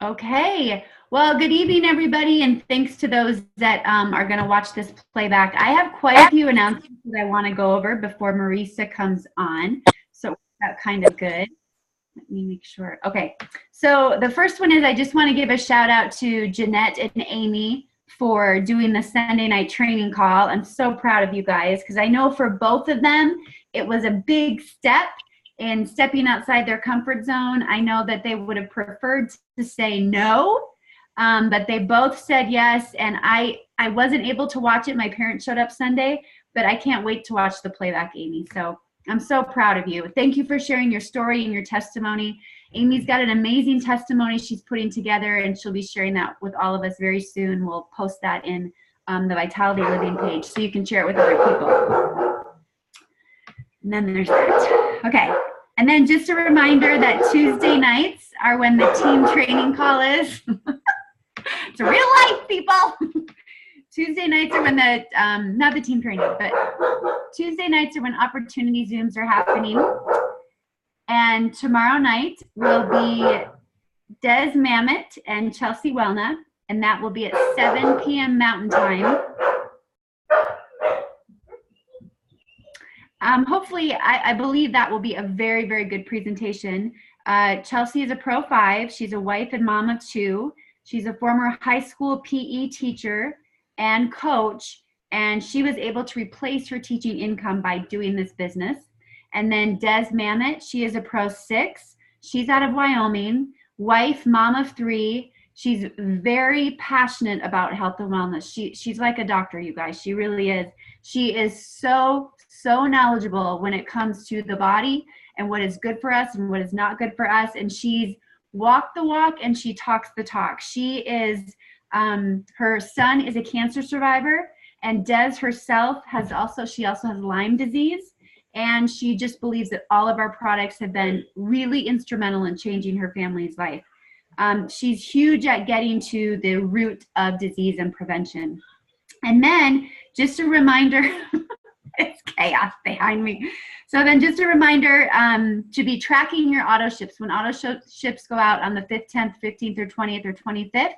Okay. Well, good evening, everybody, and thanks to those that are going to watch this playback. I have quite a few announcements that I want to go over before Marisa comes on, so that's kind of good. Let me make sure. Okay. So the first one is I just want to give a shout out to Jeanette and Amy for doing the Sunday night training call. I'm so proud of you guys because I know for both of them, it was a big step in stepping outside their comfort zone. I know that they would have preferred to say no, but they both said yes. And I wasn't able to watch it. My parents showed up Sunday, but I can't wait to watch the playback, Amy. So I'm so proud of you. Thank you for sharing your story and your testimony. Amy's got an amazing testimony she's putting together, and she'll be sharing that with all of us very soon. We'll post that in the Vitality Living page so you can share it with other people. And then there's that. Okay. And then just a reminder that Tuesday nights are when the team training call is. It's real life, people. Tuesday nights are when the, not the team training, but Tuesday nights are when opportunity Zooms are happening. And tomorrow night will be Des Mamet and Chelsea Wellna, and that will be at 7 p.m. Mountain Time. Hopefully, I believe that will be a very, very good presentation. Chelsea is a Pro 5. She's a wife and mom of 2. She's a former high school PE teacher and coach, and she was able to replace her teaching income by doing this business. And then Des Mamet, she is a Pro 6. She's out of Wyoming, wife, mom of 3. She's very passionate about health and wellness. She's like a doctor, you guys. She really is. She is so knowledgeable when it comes to the body and what is good for us and what is not good for us. And she's walked the walk and she talks the talk. She is, her son is a cancer survivor, and Des herself she also has Lyme disease. And she just believes that all of our products have been really instrumental in changing her family's life. She's huge at getting to the root of disease and prevention. And then just a reminder, it's chaos behind me. So then just a reminder to be tracking your auto ships. When auto ships go out on the 5th, 10th, 15th, or 20th, or 25th,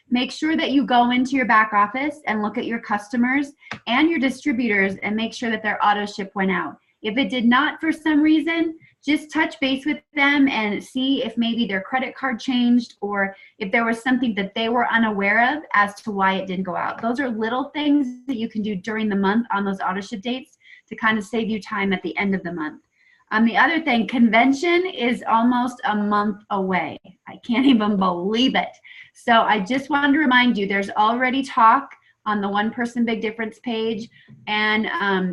make sure that you go into your back office and look at your customers and your distributors and make sure that their auto ship went out. If it did not for some reason, just touch base with them and see if maybe their credit card changed or if there was something that they were unaware of as to why it didn't go out. Those are little things that you can do during the month on those auto ship dates to kind of save you time at the end of the month. The other thing, convention is almost a month away. I can't even believe it. So I just wanted to remind you, there's already talk on the One Person Big Difference page, and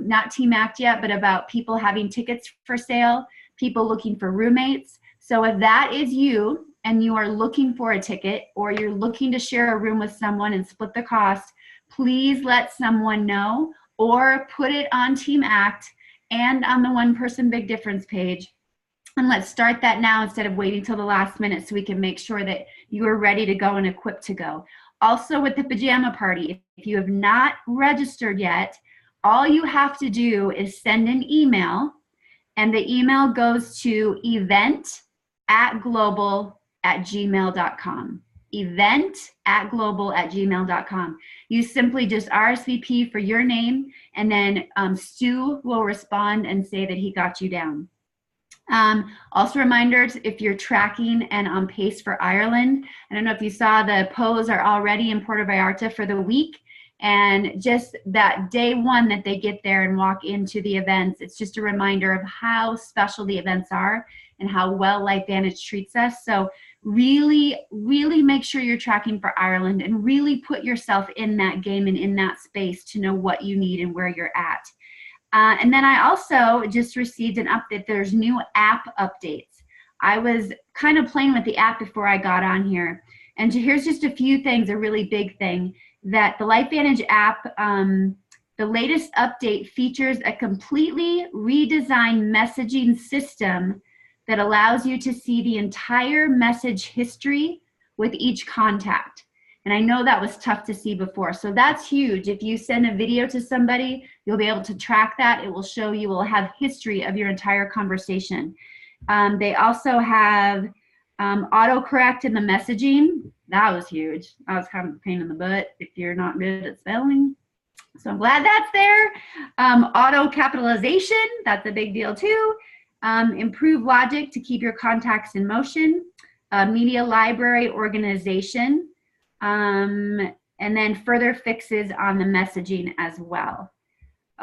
not Team Act yet, but about people having tickets for sale, people looking for roommates. So if that is you and you are looking for a ticket or you're looking to share a room with someone and split the cost, please let someone know or put it on Team Act and on the One Person Big Difference page. And let's start that now instead of waiting till the last minute so we can make sure that you are ready to go and equipped to go. Also with the pajama party, if you have not registered yet, all you have to do is send an email, and the email goes to event@global@gmail.com. event@global@gmail.com. You simply just RSVP for your name, and then Stu will respond and say that he got you down. Also reminders, if you're tracking and on pace for Ireland, I don't know if you saw the pose are already in Puerto Vallarta for the week, and just that day one that they get there and walk into the events, it's just a reminder of how special the events are and how well LifeVantage treats us. So really make sure you're tracking for Ireland and really put yourself in that game and in that space to know what you need and where you're at. And then I also just received an update. There's new app updates. I was kind of playing with the app before I got on here. And here's just a few things, a really big thing, that the LifeVantage app, the latest update features a completely redesigned messaging system that allows you to see the entire message history with each contact. And I know that was tough to see before. So that's huge. If you send a video to somebody, you'll be able to track that. It will show you, will have history of your entire conversation. They also have Autocorrect in the messaging, that was huge. That was kind of a pain in the butt if you're not good at spelling. So I'm glad that's there. Auto capitalization, that's a big deal too. Improve logic to keep your contacts in motion. Media library organization. And then further fixes on the messaging as well.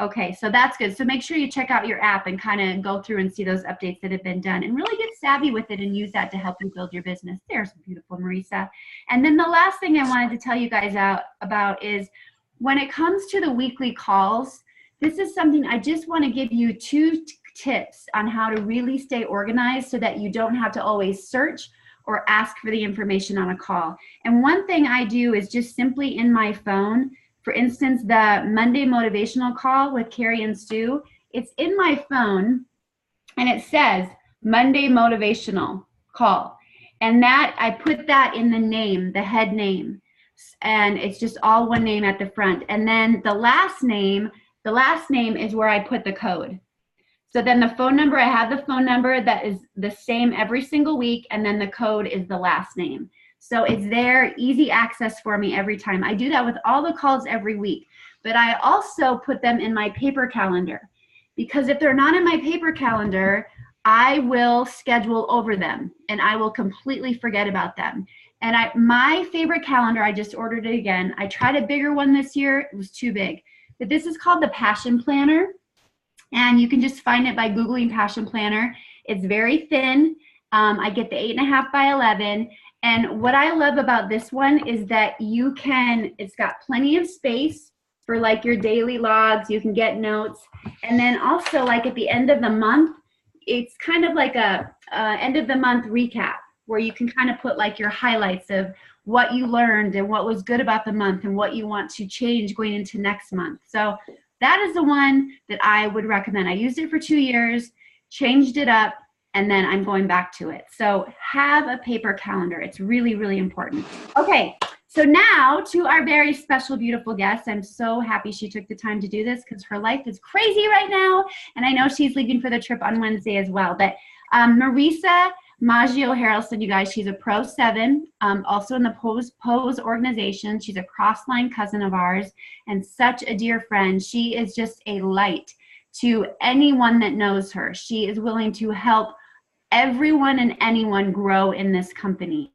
Okay, so that's good. So make sure you check out your app and kind of go through and see those updates that have been done and really get savvy with it and use that to help you build your business. There's beautiful, Marisa. And then the last thing I wanted to tell you guys about is when it comes to the weekly calls, this is something I just want to give you 2 tips on how to really stay organized so that you don't have to always search or ask for the information on a call. And one thing I do is just simply in my phone. For instance, the Monday motivational call with Carrie and Stu, it's in my phone and it says Monday motivational call. And that I put that in the name, the head name. And it's just all one name at the front. And then the last name is where I put the code. So then the phone number, I have the phone number that is the same every single week. And then the code is the last name. So it's there, easy access for me every time. I do that with all the calls every week, but I also put them in my paper calendar because if they're not in my paper calendar, I will schedule over them and I will completely forget about them. And my favorite calendar, I just ordered it again. I tried a bigger one this year. It was too big, but this is called the Passion Planner. And you can just find it by Googling Passion Planner. It's very thin. I get the 8.5 by 11. And what I love about this one is that it's got plenty of space for like your daily logs, you can get notes. And then also like at the end of the month, it's kind of like a end of the month recap where you can kind of put like your highlights of what you learned and what was good about the month and what you want to change going into next month. So that is the one that I would recommend. I used it for 2 years, changed it up, and then I'm going back to it. So have a paper calendar. It's really, really important. Okay, so now to our very special, beautiful guest. I'm so happy she took the time to do this because her life is crazy right now. And I know she's leaving for the trip on Wednesday as well. But Marisa Harelson, you guys, she's a Pro 7, also in the Pose organization. She's a cross-line cousin of ours and such a dear friend. She is just a light to anyone that knows her. She is willing to help everyone and anyone grow in this company.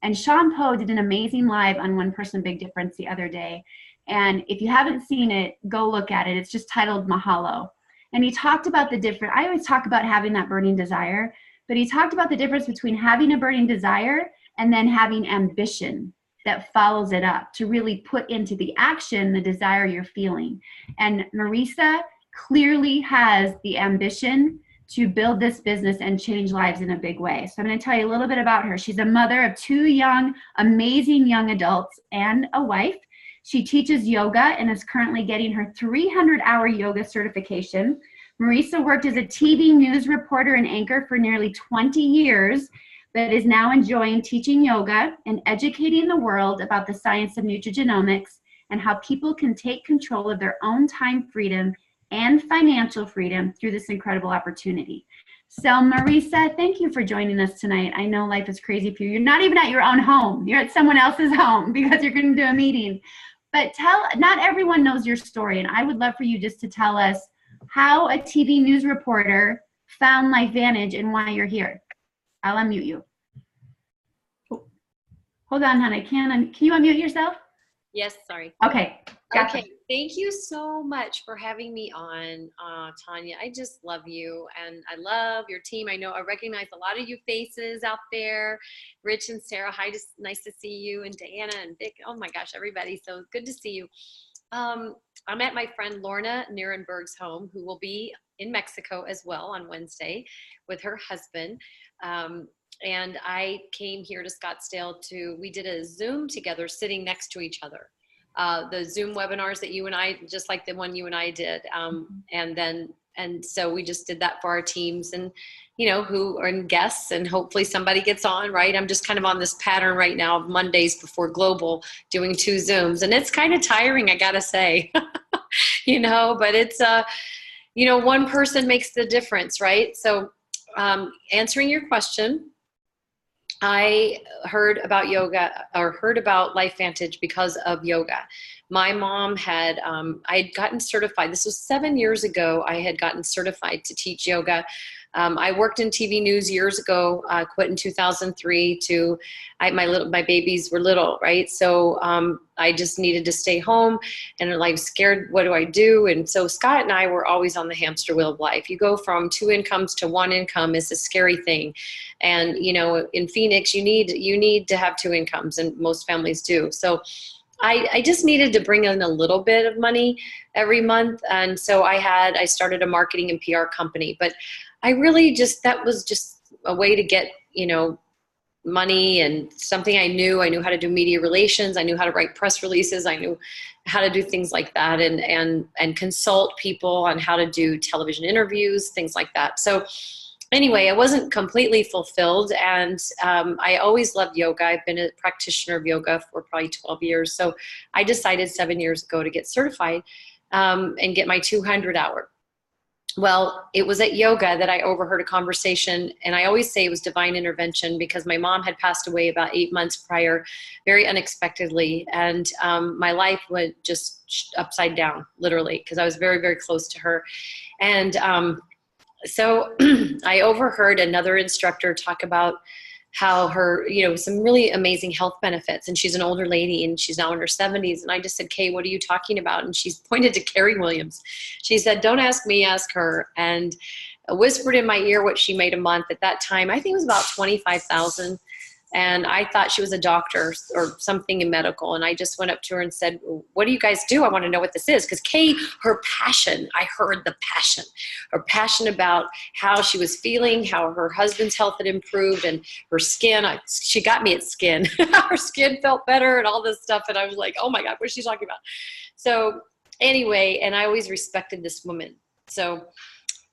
And Sean Poe did an amazing live on One Person Big Difference the other day. And if you haven't seen it, go look at it. It's just titled Mahalo. And he talked about I always talk about having that burning desire, but he talked about the difference between having a burning desire and then having ambition that follows it up to really put into the action the desire you're feeling. And Marisa clearly has the ambition to build this business and change lives in a big way. So I'm going to tell you a little bit about her. She's a mother of 2 amazing young adults and a wife. She teaches yoga and is currently getting her 300-hour yoga certification. Marisa worked as a TV news reporter and anchor for nearly 20 years, but is now enjoying teaching yoga and educating the world about the science of nutrigenomics and how people can take control of their own time freedom and financial freedom through this incredible opportunity. So Marisa, thank you for joining us tonight. I know life is crazy for you. You're not even at your own home. You're at someone else's home because you're going to do a meeting. But not everyone knows your story, and I would love for you just to tell us how a TV news reporter found LifeVantage and why you're here. I'll unmute you. Hold on, honey. Can you unmute yourself? Yes, sorry. Okay. Gotcha. Okay, thank you so much for having me on, Tanya. I just love you, and I love your team. I recognize a lot of you faces out there. Rich and Sarah, hi, just nice to see you, and Diana and Vic. Oh my gosh, everybody, so good to see you. I'm at my friend Lorna Nierenberg's home, who will be in Mexico as well on Wednesday with her husband. And I came here to Scottsdale we did a Zoom together sitting next to each other. The Zoom webinars that you and I, just like the one you and I did. And so we just did that for our teams and, who are guests, and hopefully somebody gets on, right? I'm just kind of on this pattern right now of Mondays before Global doing 2 Zooms, and it's kind of tiring, I gotta say, but it's, one person makes the difference, right? So answering your question, I heard about yoga or heard about LifeVantage because of yoga. My mom had, I had gotten certified. This was 7 years ago. I had gotten certified to teach yoga. I worked in TV news years ago. Quit in 2003. My babies were little, right? So I just needed to stay home, and like scared. What do I do? And so Scott and I were always on the hamster wheel of life. You go from 2 incomes to 1 income is a scary thing, and in Phoenix you need to have 2 incomes, and most families do. So I just needed to bring in a little bit of money every month. And so I started a marketing and PR company, but I really that was just a way to get, money, and something I knew how to do media relations. I knew how to write press releases. I knew how to do things like that, and consult people on how to do television interviews, things like that. So anyway, I wasn't completely fulfilled, and I always loved yoga. I've been a practitioner of yoga for probably 12 years. So I decided 7 years ago to get certified and get my 200 hour. Well, it was at yoga that I overheard a conversation, and I always say it was divine intervention because my mom had passed away about 8 months prior, very unexpectedly, and my life went just upside down, literally, because I was very, very close to her. And so I overheard another instructor talk about how her, some really amazing health benefits. And she's an older lady, and she's now in her 70s. And I just said, Kay, what are you talking about? And she's pointed to Carrie Williams. She said, don't ask me, ask her. And whispered in my ear what she made a month at that time. I think it was about 25,000. And I thought she was a doctor or something in medical. And I just went up to her and said, what do you guys do? I want to know what this is. Because Kay, her passion, I heard the passion. Her passion about how she was feeling, how her husband's health had improved, and her skin. She got me at skin. Her skin felt better and all this stuff. And I was like, oh my God, what is she talking about? So anyway, and I always respected this woman. So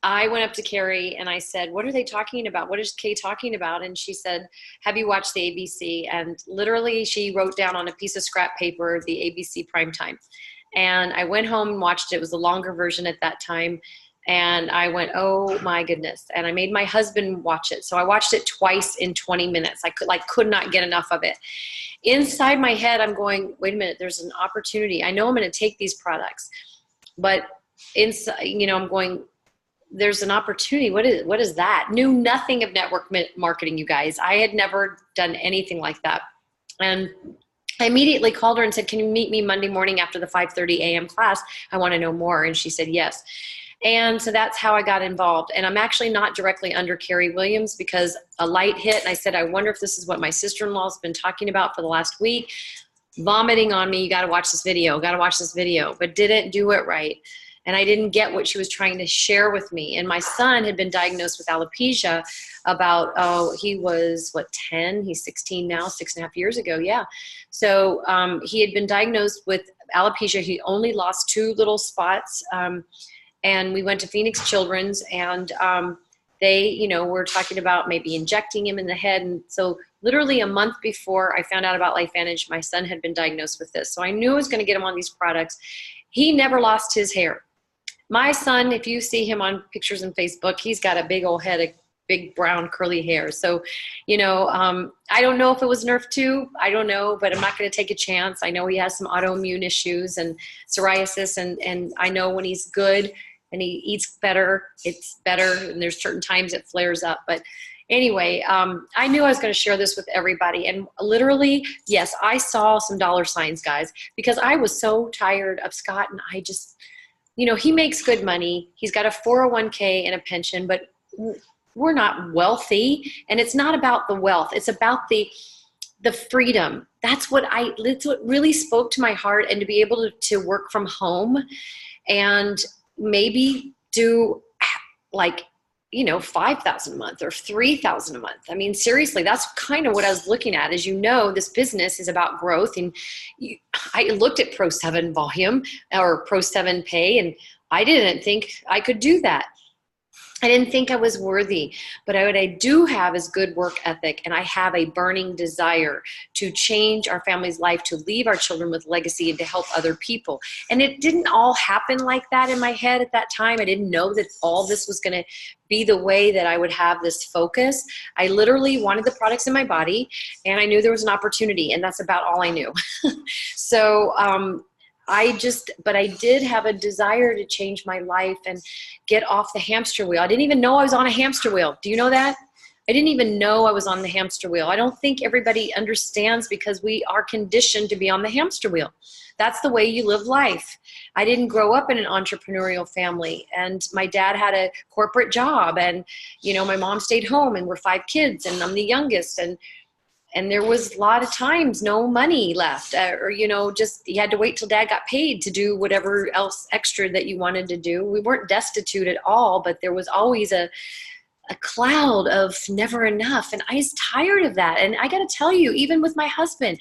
I went up to Carrie and I said, what are they talking about? What is Kay talking about? And she said, have you watched the ABC? And literally she wrote down on a piece of scrap paper, the ABC primetime. And I went home and watched it. It was the longer version at that time. And I went, oh my goodness. And I made my husband watch it. So I watched it twice in 20 minutes. I could not get enough of it. Inside my head, I'm going, wait a minute, there's an opportunity. I know I'm going to take these products, but inside, I'm going, there's an opportunity. What is that? Knew nothing of network marketing, you guys. I had never done anything like that. And I immediately called her and said, can you meet me Monday morning after the 5:30 a.m. class? I want to know more. And she said, yes. And so that's how I got involved. And I'm actually not directly under Carrie Williams because a light hit. And I said, I wonder if this is what my sister-in-law has been talking about for the last week, vomiting on me. You got to watch this video, but didn't do it right. And I didn't get what she was trying to share with me. And my son had been diagnosed with alopecia about, he was 10? He's 16 now, 6.5 years ago. Yeah. So he had been diagnosed with alopecia. He only lost 2 little spots. And we went to Phoenix Children's, and they, were talking about maybe injecting him in the head. And so literally a month before I found out about LifeVantage, my son had been diagnosed with this. So I knew I was going to get him on these products. He never lost his hair. My son, if you see him on pictures on Facebook, he's got a big old head of big brown curly hair. So, I don't know if it was Nerf 2. I don't know, but I'm not going to take a chance. I know he has some autoimmune issues and psoriasis, and I know when he's good and he eats better, it's better. And there's certain times it flares up. But anyway, I knew I was going to share this with everybody. And literally, yes, I saw some dollar signs, guys, because I was so tired of Scott. And I just, he makes good money. He's got a 401k and a pension, but we're not wealthy. And it's not about the wealth. It's about the freedom. That's what really spoke to my heart. And to be able to work from home and maybe do like, 5,000 a month or 3,000 a month. I mean, seriously, that's kind of what I was looking at. As this business is about growth. And I looked at Pro 7 volume or Pro 7 pay, and I didn't think I could do that. I didn't think I was worthy, but what I do have is good work ethic, and I have a burning desire to change our family's life, to leave our children with legacy, and to help other people. And it didn't all happen like that in my head at that time. I didn't know that all this was going to be the way that I would have this focus. I literally wanted the products in my body, and I knew there was an opportunity, and that's about all I knew. So, but I did have a desire to change my life and get off the hamster wheel. I didn't even know I was on a hamster wheel. Do you know that? I didn't even know I was on the hamster wheel. I don't think everybody understands, because we are conditioned to be on the hamster wheel. That's the way you live life. I didn't grow up in an entrepreneurial family, and my dad had a corporate job, and, my mom stayed home, and we're 5 kids, and I'm the youngest, and there was a lot of times no money left, or, just you had to wait till dad got paid to do whatever else extra that you wanted to do. We weren't destitute at all, but there was always a cloud of never enough. And I was tired of that. And I got to tell you, even with my husband,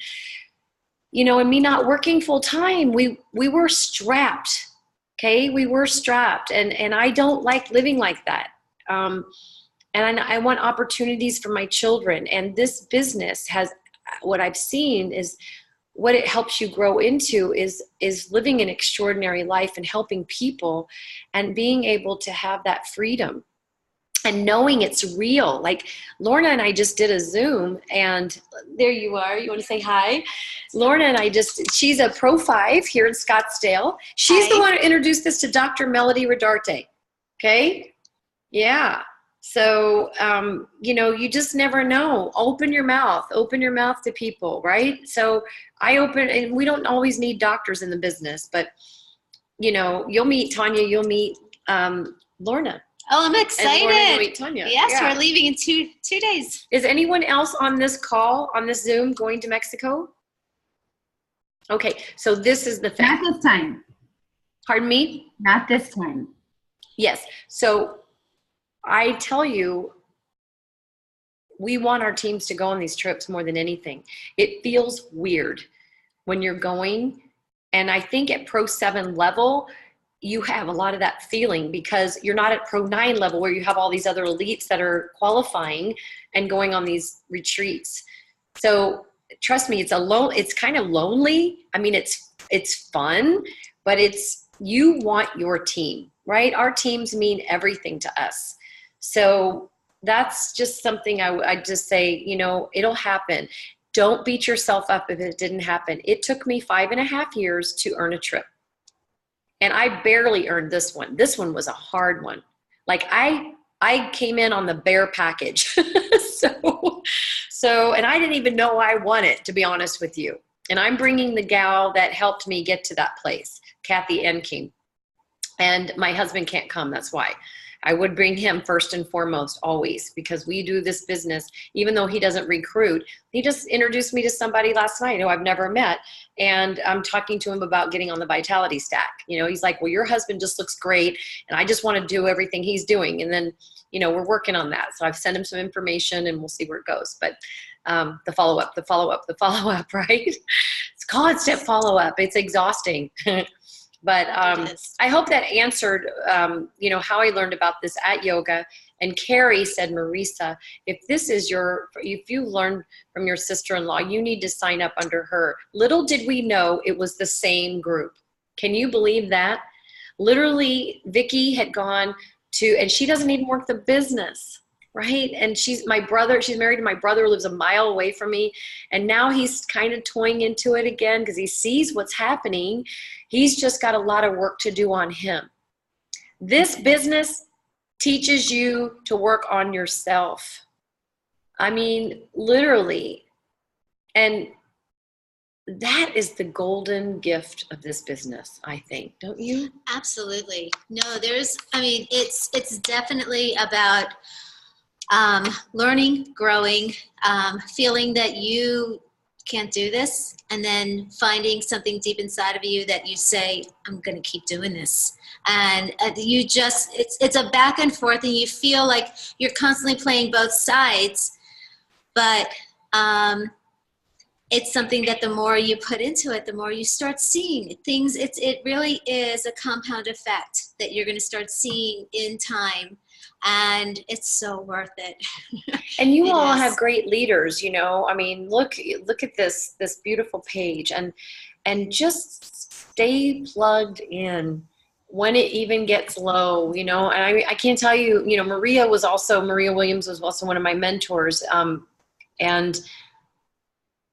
and me not working full time, we were strapped. Okay. We were strapped, and I don't like living like that. And I want opportunities for my children. And this business has, what I've seen is what it helps you grow into is living an extraordinary life and helping people and being able to have that freedom and knowing it's real. Like Lorna and I just did a Zoom, and there you are. You want to say hi? Lorna and I she's a Pro 5 here in Scottsdale. She's the one who introduced this to Dr. Melody Rodarte. Okay. Yeah. So, you just never know. Open your mouth to people, right? So and we don't always need doctors in the business, but, you'll meet Tanya, you'll meet Lorna. Oh, I'm excited. And Lorna will meet Tanya. Yes, yeah. We're leaving in two days. Is anyone else on this call, on this Zoom, going to Mexico? Okay, so this is the thing. Not this time. Pardon me? Not this time. Yes. So I tell you, we want our teams to go on these trips more than anything. It feels weird when you're going. And I think at Pro 7 level, you have a lot of that feeling, because you're not at Pro 9 level where you have all these other elites that are qualifying and going on these retreats. So trust me, it's kind of lonely. I mean, it's fun, but you want your team, right? Our teams mean everything to us. So that's just something I just say, it'll happen. Don't beat yourself up if it didn't happen. It took me 5.5 years to earn a trip. And I barely earned this one. This one was a hard one. Like I came in on the bare package. And I didn't even know I won it, to be honest with you. And I'm bringing the gal that helped me get to that place, Kathy Enking. And my husband can't come, that's why. I would bring him first and foremost, always, because we do this business, even though he doesn't recruit. He just introduced me to somebody last night who I've never met. And I'm talking to him about getting on the Vitality Stack. He's like, well, your husband just looks great, and I just want to do everything he's doing. And then, we're working on that. So I've sent him some information, and we'll see where it goes. But the follow-up, right? It's constant follow-up. It's exhausting. But I hope that answered, how I learned about this at yoga. And Carrie said, Marisa, if you learned from your sister-in-law, you need to sign up under her. Little did we know it was the same group. Can you believe that? Literally, Vicki had gone and she doesn't even work the business, right? And she's married to my brother who lives a mile away from me. And now he's kind of toying into it again because he sees what's happening. He's just got a lot of work to do on him. This business teaches you to work on yourself. I mean, literally. And that is the golden gift of this business, I think. Don't you? Absolutely. No, it's definitely about learning, growing, feeling that you can't do this, and then finding something deep inside of you that you say, I'm going to keep doing this. And it's a back and forth, and you feel like you're constantly playing both sides, but it's something that the more you put into it, the more you start seeing things. It really is a compound effect that you're going to start seeing in time. And it's so worth it. And you It all is. have great leaders, you know. I mean, look at this beautiful page, and just stay plugged in when it even gets low, you know. And I can't tell you, you know, Maria Williams was also one of my mentors. And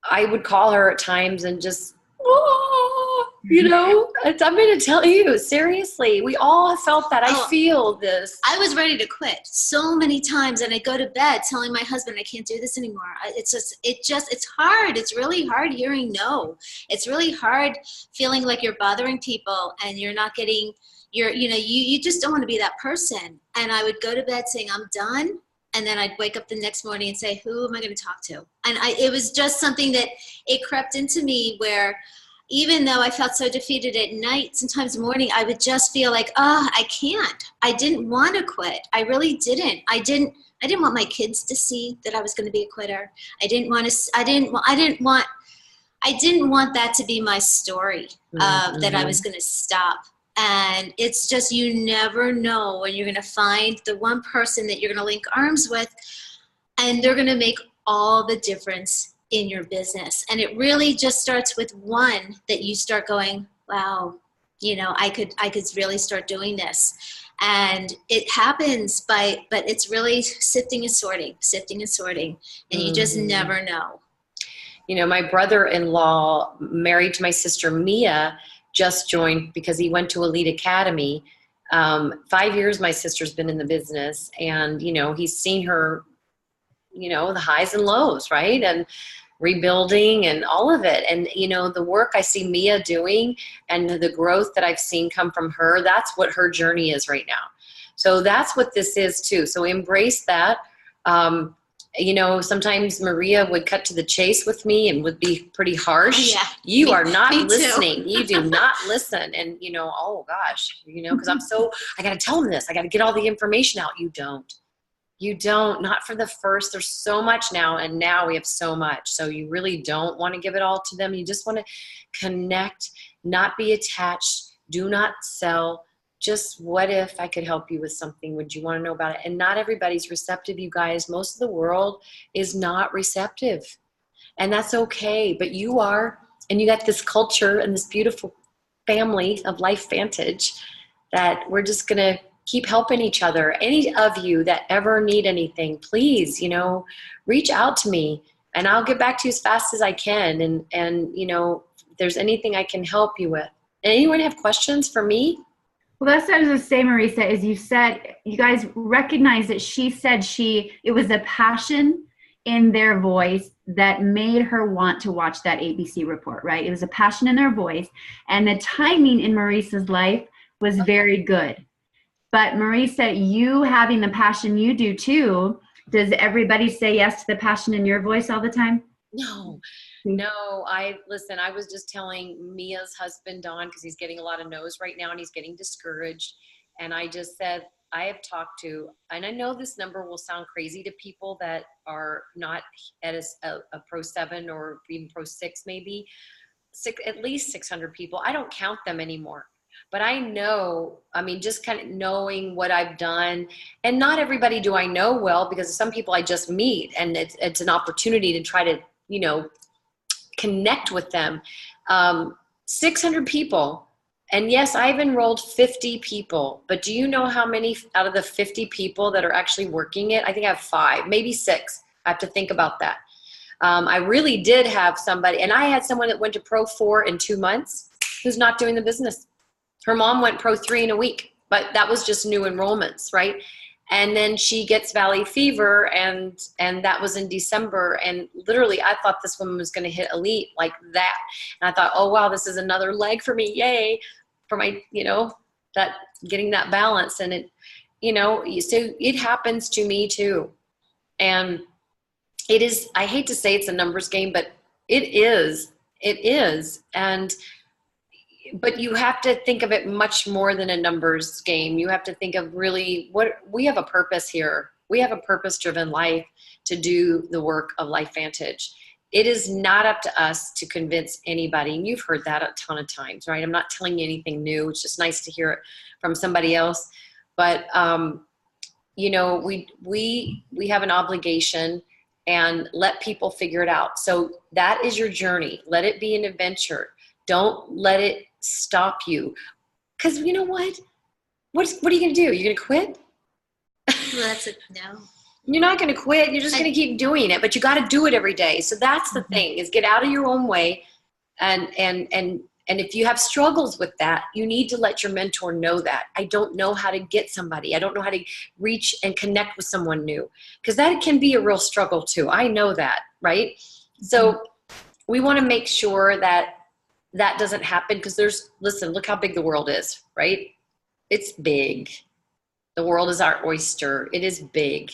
I would call her at times and just, you know, I'm going to tell you, seriously, we all have felt that. I feel this. I was ready to quit so many times, and I go to bed telling my husband I can't do this anymore. It's hard. It's really hard hearing no. It's really hard feeling like you're bothering people and you're not getting you just don't want to be that person. And I would go to bed saying I'm done. And then I'd wake up the next morning and say, who am I going to talk to? And it was just something that it crept into me where even though I felt so defeated at night, sometimes in the morning, I would just feel like, I can't. I didn't want to quit. I really didn't. I didn't want my kids to see that I was going to be a quitter. I didn't want that to be my story, that I was going to stop. And it's just, you never know when you're going to find the one person that you're going to link arms with, and they're going to make all the difference in your business. And it really just starts with one that you start going, wow, you know, I could really start doing this. And it happens but it's really sifting and sorting. And you just never know. You know, my brother-in-law, married to my sister Mia, just joined because he went to Elite Academy. 5 years my sister's been in the business, and, you know, he's seen her, you know, the highs and lows, right? And rebuilding and all of it. And, you know, the work I see Mia doing and the growth that I've seen come from her, that's what her journey is right now. So that's what this is too. So embrace that. You know, sometimes Maria would cut to the chase with me and would be pretty harsh. Yeah, you are not me listening. too. You do not listen. And, you know, oh gosh, you know, because I got to tell them this. I got to get all the information out. You don't, not for the first. There's so much now, and now we have so much. So you really don't want to give it all to them. You just want to connect, not be attached, do not sell. Just, what if I could help you with something? Would you want to know about it? And not everybody's receptive, you guys. Most of the world is not receptive, and that's okay. But you are, and you got this culture and this beautiful family of Life Vantage that we're just going to keep helping each other. Any of you that ever need anything, please, you know, reach out to me and I'll get back to you as fast as I can. And you know, if there's anything I can help you with. Anyone have questions for me? Well, that's what I was going to say, Marisa, is you said, you guys recognize that she said it was a passion in their voice that made her want to watch that ABC report, right? It was a passion in their voice, and the timing in Marisa's life was very good. But Marisa, you having the passion you do too, does everybody say yes to the passion in your voice all the time? No, I was just telling Mia's husband, Don, because he's getting a lot of no's right now and he's getting discouraged. And I just said, I have talked to, and I know this number will sound crazy to people that are not at a Pro 7 or even Pro 6, maybe at least 600 people. I don't count them anymore. But I know, I mean, just kind of knowing what I've done, and not everybody do I know well, because some people I just meet, and it's an opportunity to try to, you know, connect with them. 600 people. And yes, I've enrolled 50 people, but do you know how many out of the 50 people that are actually working it? I think I have 5, maybe 6. I have to think about that. I really did have somebody, and I had someone that went to Pro 4 in 2 months who's not doing the business. Her mom went Pro 3 in a week, but that was just new enrollments, right? And then she gets valley fever, and that was in December. And literally, I thought this woman was going to hit elite like that. And I thought, oh, wow, this is another leg for me. Yay. For my, you know, that getting that balance. And it, you know, so it happens to me too. And it is, I hate to say it's a numbers game, but it is. But you have to think of it much more than a numbers game. You have to think of really what we have a purpose here. We have a purpose-driven life to do the work of Life Vantage. It is not up to us to convince anybody. And you've heard that a ton of times, right? I'm not telling you anything new. It's just nice to hear it from somebody else. But you know, we have an obligation, and let people figure it out. So that is your journey. Let it be an adventure. Don't let it stop you. Because you know what? What are you going to do? You're going to quit? Well, that's it. No. You're not going to quit. You're just going to keep doing it, but you got to do it every day. So that's the thing, is get out of your own way. And if you have struggles with that, you need to let your mentor know that. I don't know how to get somebody. I don't know how to reach and connect with someone new, because that can be a real struggle too. I know that, right? So we want to make sure that that doesn't happen, because listen, look how big the world is, right? It's big. The world is our oyster. It is big.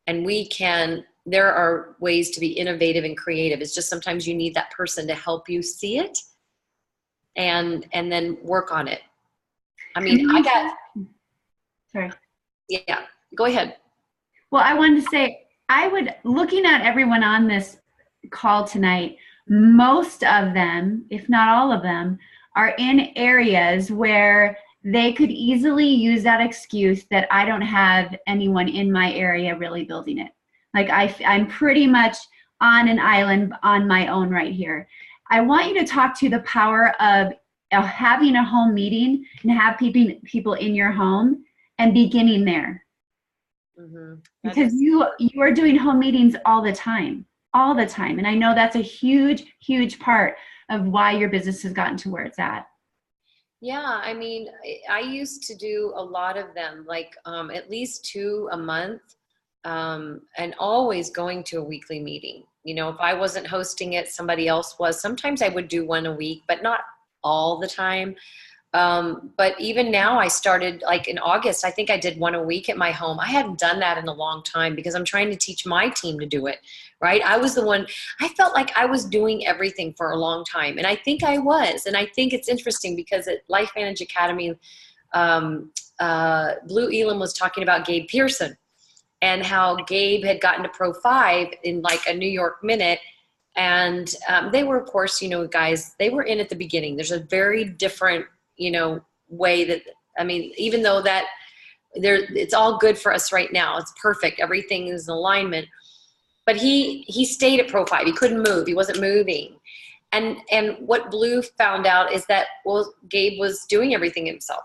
And there are ways to be innovative and creative. It's just sometimes you need that person to help you see it and then work on it. I mean, Sorry. Yeah, go ahead. Well, I wanted to say, looking at everyone on this call tonight, most of them, if not all of them, are in areas where they could easily use that excuse that I don't have anyone in my area really building it. Like I'm pretty much on an island on my own right here. I want you to talk to the power of having a home meeting and have people in your home and beginning there. Mm-hmm. Because you are doing home meetings all the time. And I know that's a huge, huge part of why your business has gotten to where it's at. Yeah, I mean, I used to do a lot of them, like at least 2 a month, and always going to a weekly meeting. You know, if I wasn't hosting it, somebody else was. Sometimes I would do one a week, but not all the time. But even now, I started like in August, I think I did one a week at my home. I hadn't done that in a long time because I'm trying to teach my team to do it, right? I felt like I was doing everything for a long time. And I think I was. And I think it's interesting because at Life Manage Academy, Blue Elam was talking about Gabe Pearson and how Gabe had gotten to Pro 5 in like a New York minute. And they were, of course, you know, guys, they were in at the beginning. There's a very different, you know, way that, I mean, even though that it's all good for us right now. It's perfect. Everything is in alignment. But he stayed at Pro 5. He couldn't move. He wasn't moving. And what Blue found out is that, well, Gabe was doing everything himself.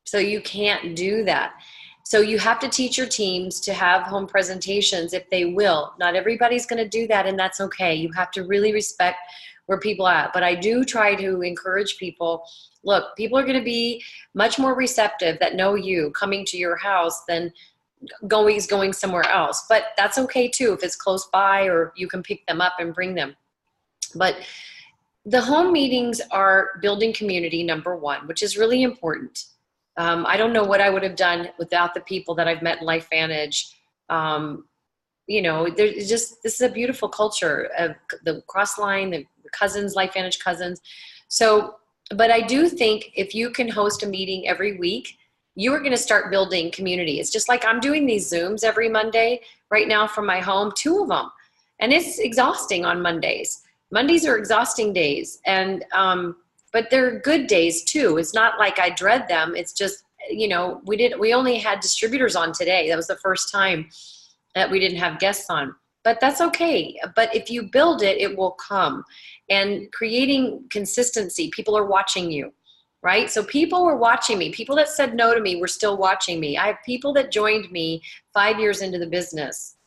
So you can't do that. So you have to teach your teams to have home presentations if they will. Not everybody's going to do that, and that's okay. You have to really respect where people are at. But I do try to encourage people, look, people are going to be much more receptive that know you coming to your house than going somewhere else. But that's okay too if it's close by or you can pick them up and bring them. But the home meetings are building community, number one, which is really important. I don't know what I would have done without the people that I've met in Life Vantage. You know, there's just, this is a beautiful culture of the Crossline, the cousins, Life Vantage cousins. So, but I do think if you can host a meeting every week, you are going to start building community. It's just like I'm doing these Zooms every Monday right now from my home, 2 of them. And it's exhausting on Mondays. Mondays are exhausting days. And, but they're good days too. It's not like I dread them. It's just, you know, we only had distributors on today. That was the first time that we didn't have guests on, but that's okay. But if you build it, it will come. And creating consistency, people are watching you, right? So people were watching me. People that said no to me were still watching me. I have people that joined me 5 years into the business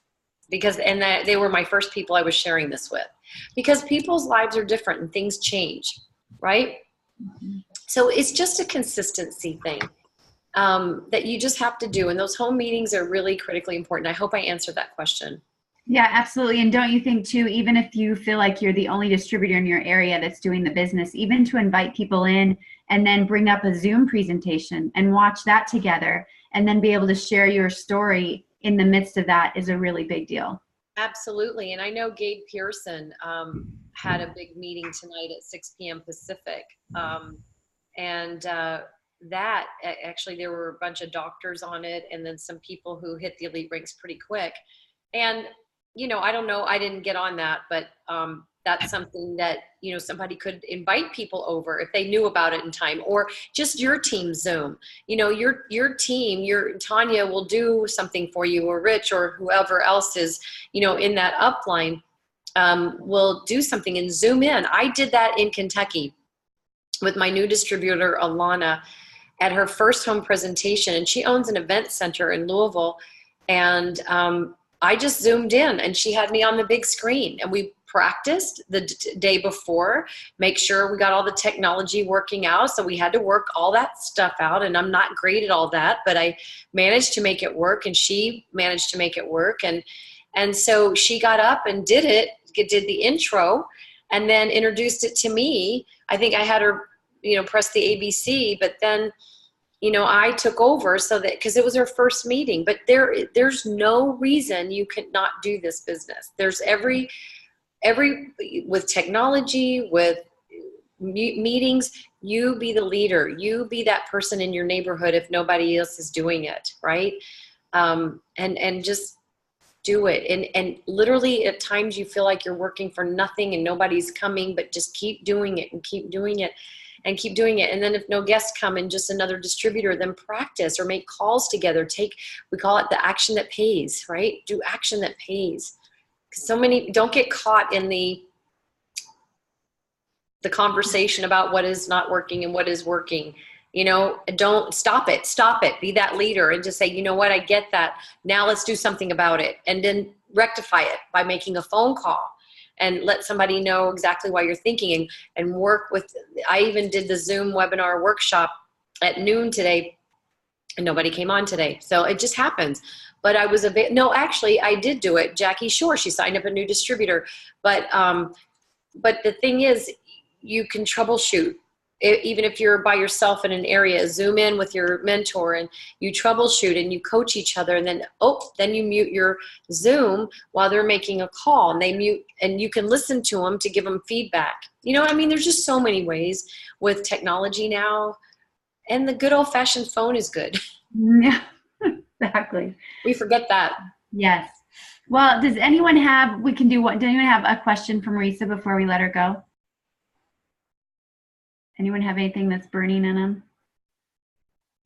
and they were my first people I was sharing this with, because people's lives are different and things change. Right? Mm-hmm. So it's just a consistency thing that you just have to do. And those home meetings are really critically important. I hope I answered that question. Yeah, absolutely. And don't you think too, even if you feel like you're the only distributor in your area that's doing the business, even to invite people in and then bring up a Zoom presentation and watch that together and then be able to share your story in the midst of that is a really big deal. Absolutely. And I know Gabe Pearson had a big meeting tonight at 6 p.m. Pacific. That actually, there were a bunch of doctors on it and then some people who hit the elite ranks pretty quick. And, you know, I don't know, I didn't get on that, but that's something that, you know, somebody could invite people over if they knew about it in time, or just your team Zoom. You know, your team, your Tanya will do something for you, or Rich, or whoever else is, you know, in that upline, will do something and Zoom in. I did that in Kentucky with my new distributor, Alana, at her first home presentation, and she owns an event center in Louisville. And I just Zoomed in, and she had me on the big screen, and we practiced the day before, make sure we got all the technology working out. So we had to work all that stuff out, and I'm not great at all that, but I managed to make it work, and she managed to make it work. And so she got up and did the intro, and then introduced it to me. I think I had her, you know, press the ABC, but then, you know, I took over so that, because it was her first meeting. But there's no reason you could not do this business. There's every with technology, with meetings, you be the leader. You be that person in your neighborhood if nobody else is doing it, right? And just do it. And literally at times you feel like you're working for nothing and nobody's coming, but just keep doing it and keep doing it. And keep doing it. And then if no guests come and just another distributor, then practice or make calls together. We call it the action that pays, right? Do action that pays. So many, don't get caught in the conversation about what is not working and what is working. You know, don't stop it. Be that leader and just say, you know what, I get that. Now let's do something about it. And then rectify it by making a phone call. And let somebody know exactly why you're thinking, and work with, I even did the Zoom webinar workshop at noon today, and nobody came on today. So it just happens. But I was no, actually I did do it. Jackie Shore, she signed up a new distributor. But the thing is, you can troubleshoot. Even if you're by yourself in an area, Zoom in with your mentor and you troubleshoot and you coach each other, and then you mute your Zoom while they're making a call, and they mute, and you can listen to them to give them feedback. You know, I mean, there's just so many ways with technology now, and the good old fashioned phone is good. Yeah, exactly. We forget that. Yes. Well, does anyone have a question for Marisa before we let her go? Anyone have anything that's burning in them?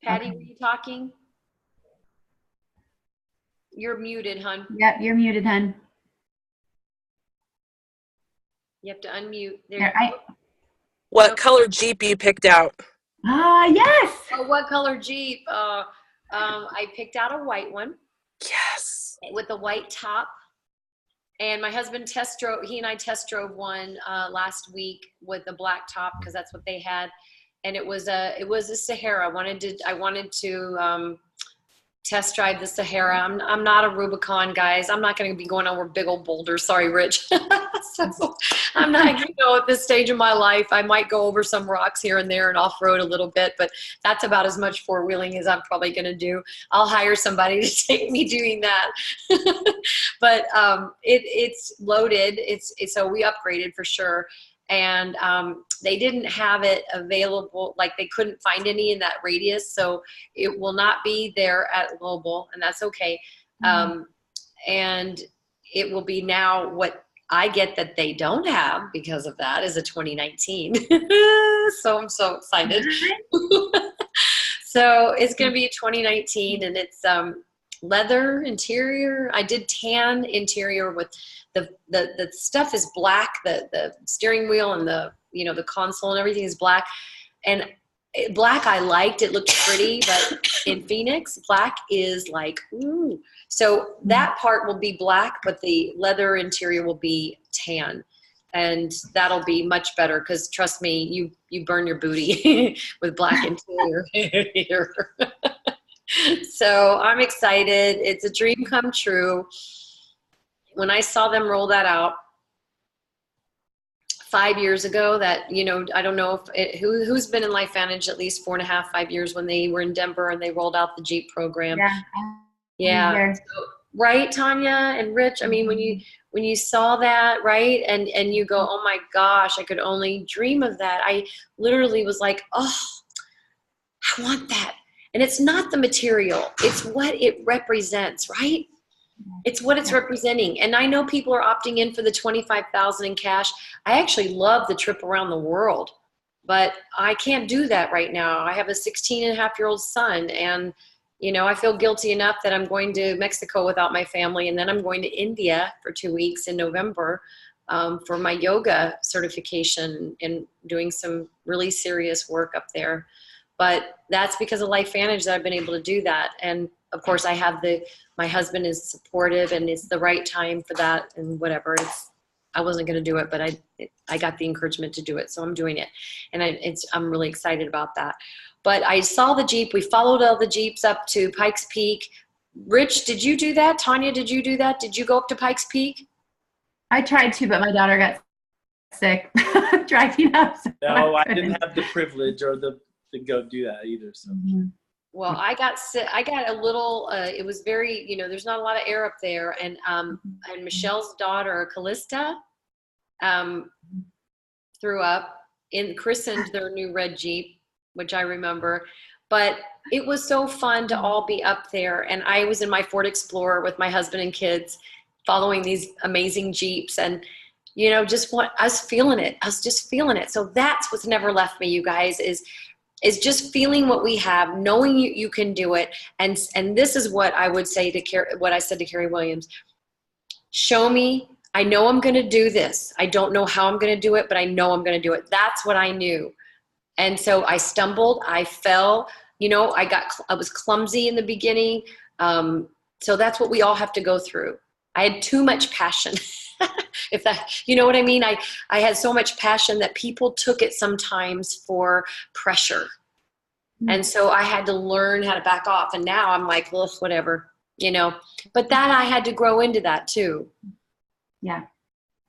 Patty, Okay. were you talking? You're muted, hon. Yep, you're muted, hon. You have to unmute. What color Jeep you picked out? Yes. Oh, what color Jeep? I picked out a white one. Yes. With a white top. And my husband he and I test drove one last week with a black top, because that's what they had. And it was a Sahara. I wanted to test drive the Sahara. I'm not a Rubicon, guys. I'm not going to be going over big old boulders. Sorry, Rich. So I'm not, at this stage of my life, I might go over some rocks here and there and off-road a little bit, but that's about as much four-wheeling as I'm probably going to do. I'll hire somebody to take me doing that. But it's loaded. So we upgraded for sure. And they didn't have it available, like they couldn't find any in that radius, so it will not be there at Global, and that's okay. And it will be now. What I get that they don't have because of that is a 2019. So I'm so excited. So it's going to be 2019, and it's leather interior. I did tan interior with the stuff is black. The steering wheel and the console and everything is black. And black I liked. It looked pretty, but in Phoenix, black is like, ooh. So that part will be black, but the leather interior will be tan. And that'll be much better, because trust me, you burn your booty with black interior here. So I'm excited. It's a dream come true. When I saw them roll that out 5 years ago, that, I don't know if who's been in LifeVantage at least 4.5, 5 years, when they were in Denver and they rolled out the Jeep program. Yeah. So, right, Tanya and Rich? I mean, when you saw that, right? And you go, oh my gosh, I could only dream of that. I literally was like, oh, I want that. And it's not the material, it's what it represents, right? It's what it's representing. And I know people are opting in for the 25,000 in cash. I actually love the trip around the world, but I can't do that right now. I have a 16-and-a-half-year-old son, and I feel guilty enough that I'm going to Mexico without my family, and then I'm going to India for 2 weeks in November for my yoga certification and doing some really serious work up there. But that's because of LifeVantage that I've been able to do that. And of course, I have my husband is supportive, and it's the right time for that, and whatever. I wasn't going to do it, but I got the encouragement to do it, so I'm doing it, and I'm really excited about that. But I saw the Jeep. We followed all the Jeeps up to Pikes Peak. Rich, did you do that? Tanya, did you do that? Did you go up to Pikes Peak? I tried to, but my daughter got sick driving up. So no, I didn't have the privilege or to go do that either. So. Mm-hmm. Well, I got sick. I got a little. It was very, there's not a lot of air up there, and Michelle's daughter Callista threw up and christened their new red Jeep, which I remember. But it was so fun to all be up there, and I was in my Ford Explorer with my husband and kids, following these amazing Jeeps, and I was feeling it. I was just feeling it. So that's what's never left me, you guys, is just feeling what we have, knowing you can do it. And this is what I would say what I said to Carrie Williams. Show me. I know I'm going to do this. I don't know how I'm going to do it, but I know I'm going to do it. That's what I knew. And so I stumbled. I fell. I was clumsy in the beginning. So that's what we all have to go through. I had too much passion. If that, you know what I mean? I had so much passion that people took it sometimes for pressure. And so I had to learn how to back off. And now I'm like, well, whatever, but that I had to grow into that too. Yeah.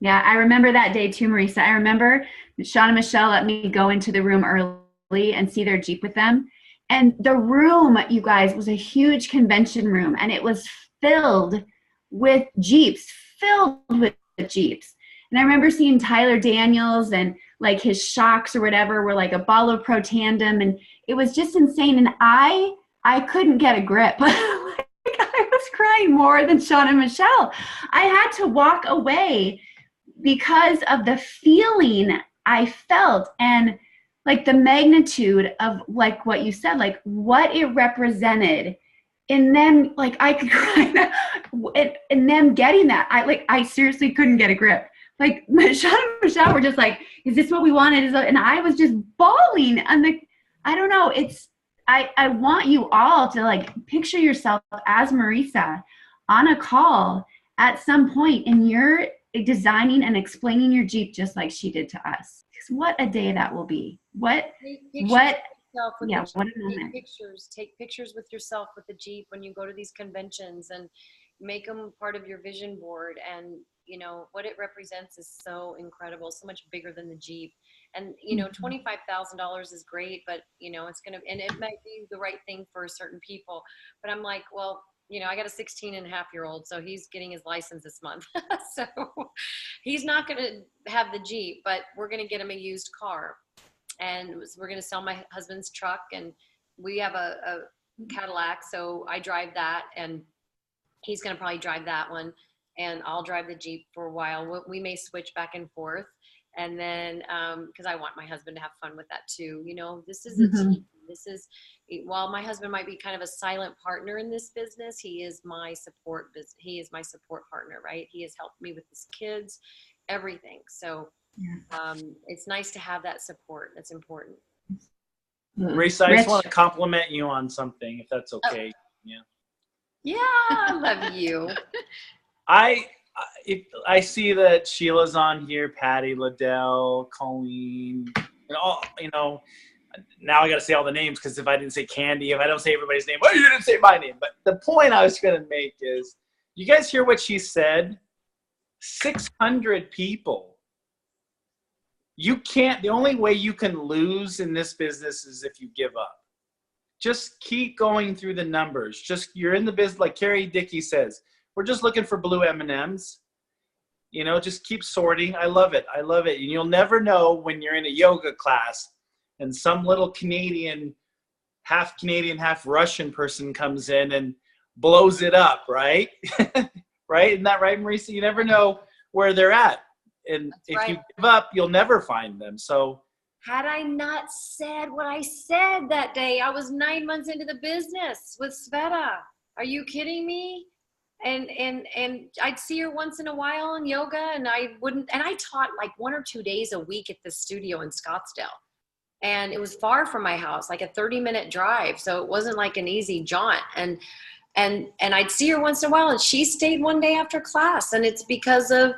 Yeah. I remember that day too, Marisa. I remember Sean and Michelle let me go into the room early and see their Jeep with them. And the room, you guys, was a huge convention room, and it was filled with Jeeps. And I remember seeing Tyler Daniels, and like his shocks or whatever were like a Balo Pro tandem, and it was just insane. And I couldn't get a grip. I was crying more than Sean and Michelle. I had to walk away because of the feeling I felt, and like the magnitude of like what you said, like what it represented. And then like I could cry, and then getting that, I seriously couldn't get a grip. Like Sean and Michelle were just like, is this what we wanted? And I was just bawling. And I don't know. I want you all to like picture yourself as Marisa on a call at some point, and you're designing and explaining your Jeep just like she did to us. What a day that will be. Take pictures with yourself with the Jeep when you go to these conventions, and make them part of your vision board. And what it represents is so incredible, so much bigger than the Jeep. And $25,000 is great, but it's gonna, and it might be the right thing for certain people. But I'm like, well, I got a 16-and-a-half-year-old, so he's getting his license this month. So he's not going to have the Jeep, but we're going to get him a used car. And we're going to sell my husband's truck, and we have a Cadillac, so I drive that, and he's going to probably drive that one, and I'll drive the Jeep for a while. We may switch back and forth. And then, because I want my husband to have fun with that too. This is a team. While my husband might be kind of a silent partner in this business, he is my support partner, right? He has helped me with his kids, everything. So it's nice to have that support. That's important. Marisa, I just want to compliment you on something, if that's okay. Oh. Yeah, I love you. I see that Sheila's on here, Patty, Liddell, Colleen, and all, now I got to say all the names, because if I didn't say Candy, if I don't say everybody's name, well, you didn't say my name. But the point I was going to make is, you guys hear what she said? 600 people. The only way you can lose in this business is if you give up. Just keep going through the numbers. You're in the business, like Carrie Dickey says, we're just looking for blue M&Ms. Just keep sorting. I love it. And you'll never know when you're in a yoga class and some little half Canadian, half Russian person comes in and blows it up, right? Right? Isn't that right, Marisa? You never know where they're at. And That's if right. you give up, you'll never find them. So Had I not said what I said that day, I was 9 months into the business with Sveta. Are you kidding me? And I'd see her once in a while in yoga, and I taught like 1 or 2 days a week at the studio in Scottsdale. And it was far from my house, like a 30-minute drive. So it wasn't like an easy jaunt. And I'd see her once in a while, and she stayed one day after class. And it's because of,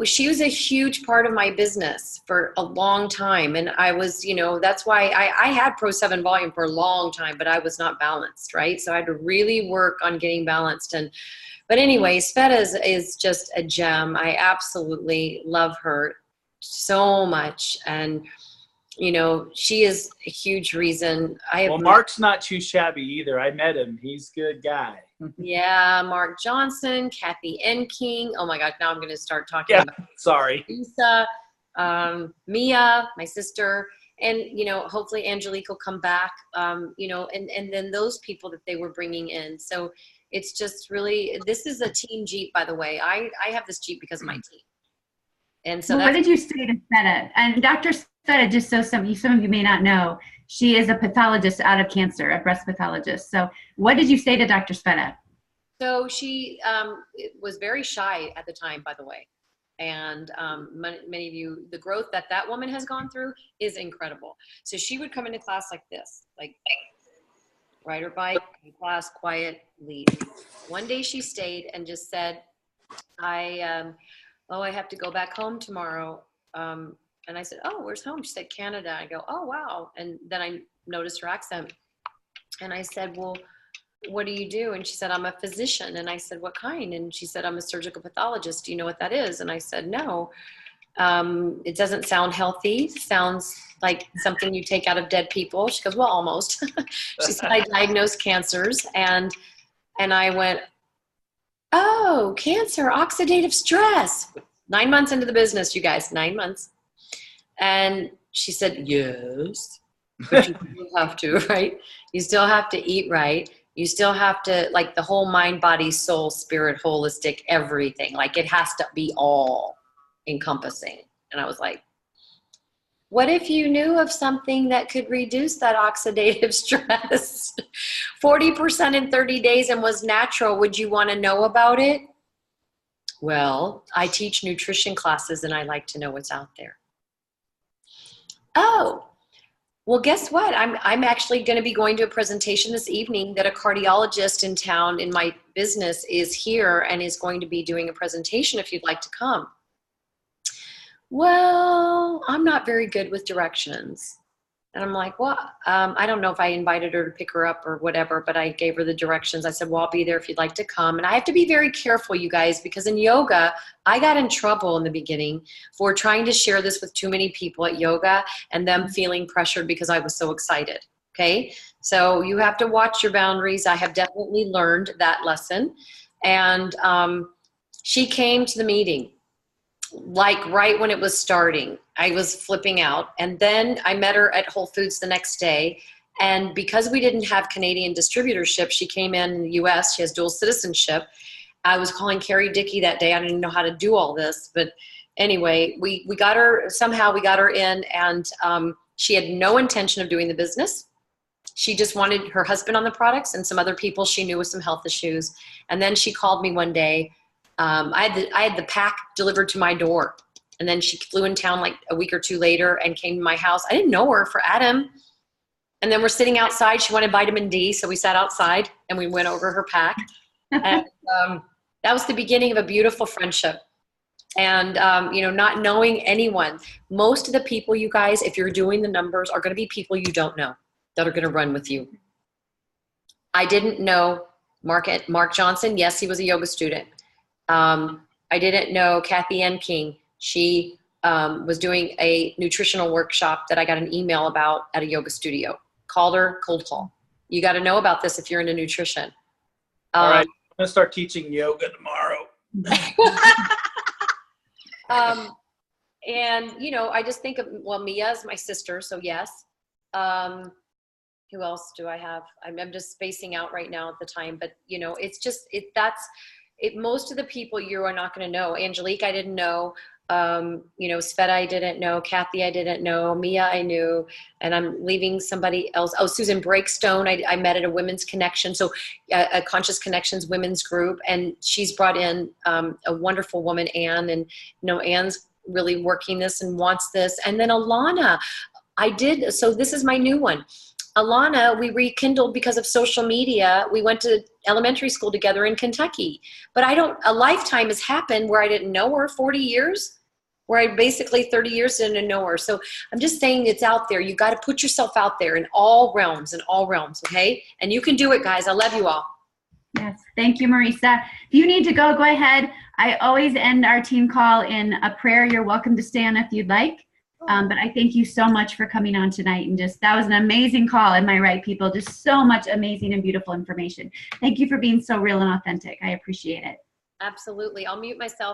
she was a huge part of my business for a long time. And I was, that's why I had Pro 7 volume for a long time, but I was not balanced, right? So I had to really work on getting balanced. But anyway, Sveta is just a gem. I absolutely love her so much. And, she is a huge reason. well, Mark's not too shabby either. I met him. He's a good guy. Yeah, Mark Johnson, Kathy N. King. Oh my God, now I'm going to start talking about sorry. Lisa, Mia, my sister, and hopefully Angelique will come back. And then those people that they were bringing in. So it's just really, this is a team Jeep, by the way. I have this Jeep because of my team. And so what did you say to Sveta? And Dr. Sveta, just so some of you may not know, she is a pathologist out of cancer, a breast pathologist. So what did you say to Dr. Sveta? So she was very shy at the time, by the way. And many of you, the growth that woman has gone through is incredible. So she would come into class like this, like ride her bike, in class, quiet, leave. One day she stayed and just said, I have to go back home tomorrow. And I said, oh, where's home? She said, Canada. I go, oh, wow. And then I noticed her accent. And I said, well, what do you do? And she said, I'm a physician. And I said, what kind? And she said, I'm a surgical pathologist. Do you know what that is? And I said, no. It doesn't sound healthy. It sounds like something you take out of dead people. She goes, well, almost. She said, I diagnosed cancers. And I went, oh, cancer, oxidative stress. 9 months into the business, you guys, 9 months. And she said, yes, but you still have to, right? You still have to eat right. You still have to, like, the whole mind, body, soul, spirit, holistic, everything. Like, it has to be all encompassing. And I was like, what if you knew of something that could reduce that oxidative stress 40% in 30 days and was natural? Would you want to know about it? Well, I teach nutrition classes and I like to know what's out there. Oh, well, guess what? I'm actually going to be going to a presentation this evening that a cardiologist in town in my business is here and is going to be doing a presentation if you'd like to come. Well, I'm not very good with directions. And I'm like, well, I don't know if I invited her to pick her up or whatever, but I gave her the directions. I said, well, I'll be there if you'd like to come. And I have to be very careful, you guys, because in yoga, I got in trouble in the beginning for trying to share this with too many people at yoga and them feeling pressured because I was so excited. Okay. So you have to watch your boundaries. I have definitely learned that lesson. And she came to the meeting. Like right when it was starting, I was flipping out. And then I met her at Whole Foods the next day. And because we didn't have Canadian distributorship, she came in the US, she has dual citizenship. I was calling Carrie Dickey that day. I didn't know how to do all this. But anyway, we got her, somehow we got her in, and she had no intention of doing the business. She just wanted her husband on the products and some other people she knew with some health issues. And then she called me one day. I had the pack delivered to my door, and then she flew in town like a week or two later and came to my house. I didn't know her for Adam. And then we're sitting outside. She wanted vitamin D. So we sat outside and we went over her pack. And that was the beginning of a beautiful friendship. And, not knowing anyone, most of the people, you guys, if you're doing the numbers, are going to be people you don't know that are going to run with you. I didn't know Mark Johnson. Yes, he was a yoga student. I didn't know Kathy N. King. She was doing a nutritional workshop that I got an email about at a yoga studio. Called her, cold call. You got to know about this if you're into nutrition. All right, I'm going to start teaching yoga tomorrow. And, I just think of, well, Mia is my sister, so yes. Who else do I have? I'm just spacing out right now at the time, but it's just, most of the people you are not going to know. Angelique, I didn't know. Sveta, I didn't know. Kathy, I didn't know. Mia, I knew. And I'm leaving somebody else. Oh, Susan Breakstone, I met at a Women's Connection. So a Conscious Connections women's group. And she's brought in a wonderful woman, Anne. And, Anne's really working this and wants this. And then Alana, so this is my new one. Alana, we rekindled because of social media. We went to elementary school together in Kentucky. But a lifetime has happened where I didn't know her, 40 years, where I basically 30 years didn't know her. So I'm just saying it's out there. You got to put yourself out there in all realms, okay? And you can do it, guys. I love you all. Yes, thank you, Marisa. If you need to go ahead. I always end our team call in a prayer. You're welcome to stay on if you'd like. But I thank you so much for coming on tonight, and that was an amazing call. Am I right, people? Just so much amazing and beautiful information. Thank you for being so real and authentic. I appreciate it. Absolutely. I'll mute myself.